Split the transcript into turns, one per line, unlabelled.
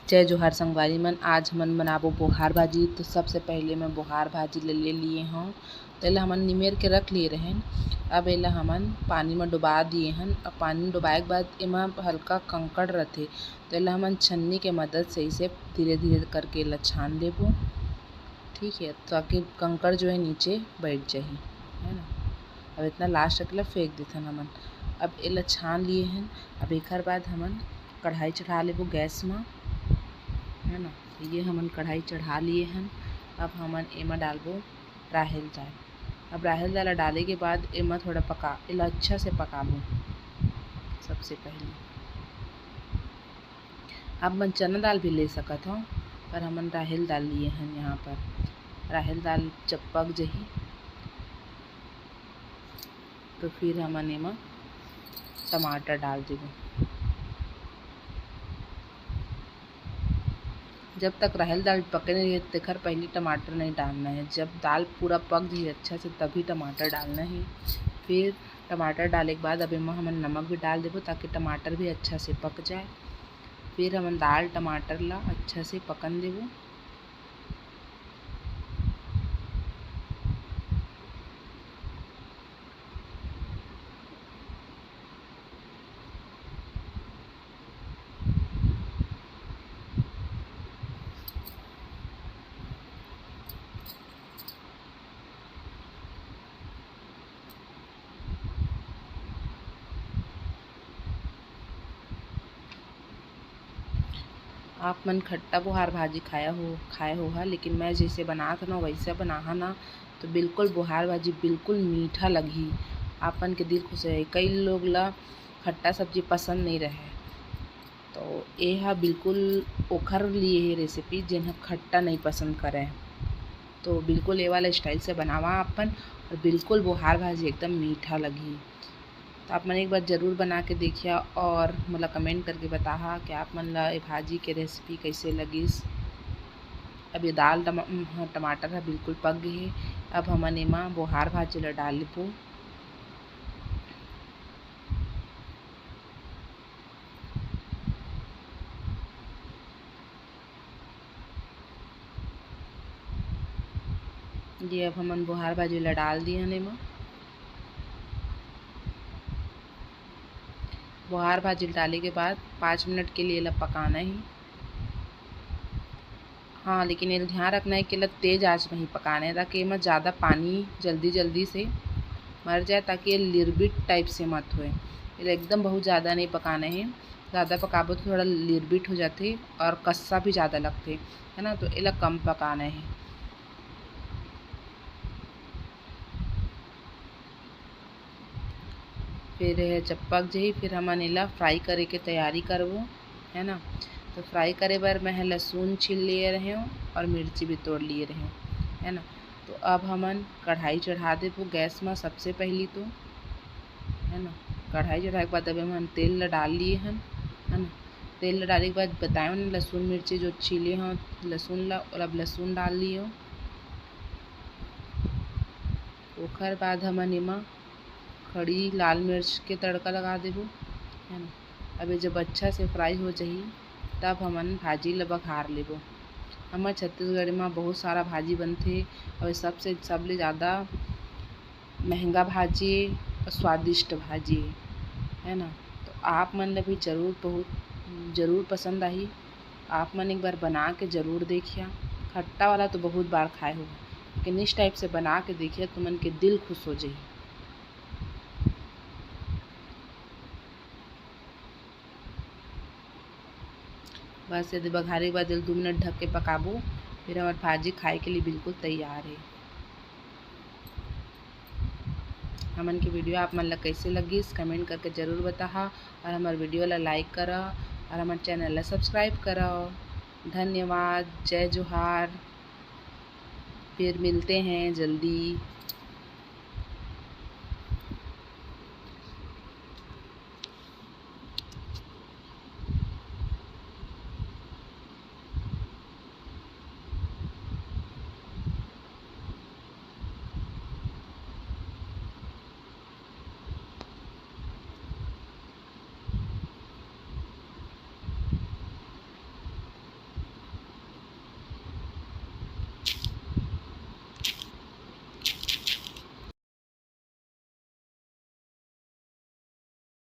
जय जोहार संगवारी मन। आज हमन बनाबो बोहार भाजी। तो सबसे पहले मैं बोहार भाजी ले लिए हूँ। तो एला हमन निमेर के रख लिए रहें। अब एला हमन पानी में डुबा दिए हन। अब पानी में डुबाए के बाद एमा हल्का कंकड़ रथे, तो एला हमन छन्नी के मदद से इसे धीरे धीरे करके एला छान लेबो। ठीक है, ताकि कंकड़ जो है नीचे बैठ जाही, है ना। अब इतना लास्ट तक फेंक देथन हमन। अब एला छान लिए हन। अब एकर बाद हमन कढ़ाई चढ़ा लेबो गैस में, है ना। ये हमन कढ़ाई चढ़ा लिए हन। अब हमन एमा डालबो राहेर दाल। अब राहेर दाल डाले के बाद एमा थोड़ा एला अच्छा से पकाबो। सबसे पहले अब मन चना दाल भी ले सकत हो, पर हमन राहेर दाल लिए हन। यहाँ पर राहेर दाल जब पक जही तो फिर हमन एमा टमाटर डाल देबो। जब तक राहेर दाल पके नहीं है तेखर पहले टमाटर नहीं डालना है। जब दाल पूरा पक जाए अच्छा से तभी टमाटर डालना है। फिर टमाटर डाले के बाद अब एमा हमन नमक भी डाल देबो ताकि टमाटर भी अच्छा से पक जाए। फिर हमन दाल टमाटर ला अच्छा से पकन देबो। आप मन खट्टा बोहार भाजी खाए हो, लेकिन मैं जैसे बनात ना वैसे बनाहा ना तो बिल्कुल बोहार भाजी बिल्कुल मीठा लगही। आप मन के दिल खुश रही। कई लोग ला खट्टा सब्जी पसंद नहीं रहे, तो यह बिल्कुल ओखर लिए है रेसिपी जिन्हें खट्टा नहीं पसंद करे। तो बिल्कुल ये वाला स्टाइल से बनावा अपन, और बिल्कुल बोहार भाजी एकदम मीठा लगी। तो आप मन एक बार ज़रूर बना के देखिए और मोला कमेंट करके बताहा कि आप मन ला ये भाजी के रेसिपी कैसे लगिस। अब ये दाल टमाटर है बिल्कुल पक गई है। अब हमन एमा बोहार भाजी ला डाल लेबो। ये अब हमन बोहार भाजी ला डाल दिए हन एमा। बोहार भाजी डाले के बाद 5 मिनट के लिए इला पकाना ही। हाँ, लेकिन ये ध्यान रखना है कि इला तेज़ आँच में ही पकाना है ताकि एमा ज़्यादा पानी जल्दी से मर जाए, ताकि ये लिरबिट टाइप से मत होए। इला एकदम बहुत ज़्यादा नहीं पकाना है। ज़्यादा पकाबो तो थोड़ा लिरबिट हो जाथे और कस्सा भी ज़्यादा लगथे, है ना। तो इला कम पकाना है। फिर जब पक जाही फिर हमन एला फ्राई करे के तैयारी करबो, है ना। तो फ्राई करे बर मैं लहसुन छील लिए रहे हूँ और मिर्ची भी तोड़ लिए रहे हूँ, है ना। तो अब हमन कढ़ाई चढ़ा देबो गैस में सबसे पहली तो, है ना। कढ़ाई चढ़ाए के बाद अब हमन तेल ला डाल लिए हन, है ना। तेल ला डाले के बाद बताए ना लहसुन मिर्ची जो छीले हों लहसुन ला, और अब लहसुन डाल लिए हो। ओखर बाद हमन एमा खड़ी लाल मिर्च के तड़का लगा देबो, है ना। अब ये जब अच्छा से फ्राई हो जाही तब हमन भाजी ला बघार लेबो। हमर छत्तीसगढ़ में बहुत सारा भाजी बनथे और सबले ज़्यादा महंगा भाजी और स्वादिष्ट भाजी है ना। तो आप मन ला भी ज़रूर पसंद आही। आप मन एक बार बना के ज़रूर देखिए। खट्टा वाला तो बहुत बार खाए हो, लेकिन इस टाइप से बना के देखिए तो मन के दिल खुश हो जाही। बस यदि बघारे के बाद 2 मिनट ढक के पकाबो, फिर हमार भाजी खाए के लिए बिल्कुल तैयार है। हमन के वीडियो आप मन ला कैसे लगिस कमेंट करके ज़रूर बताहा, और हमार वीडियो ला लाइक करा और हमार चैनल ला सब्सक्राइब करा। धन्यवाद। जय जोहार। फिर मिलते हैं जल्दी।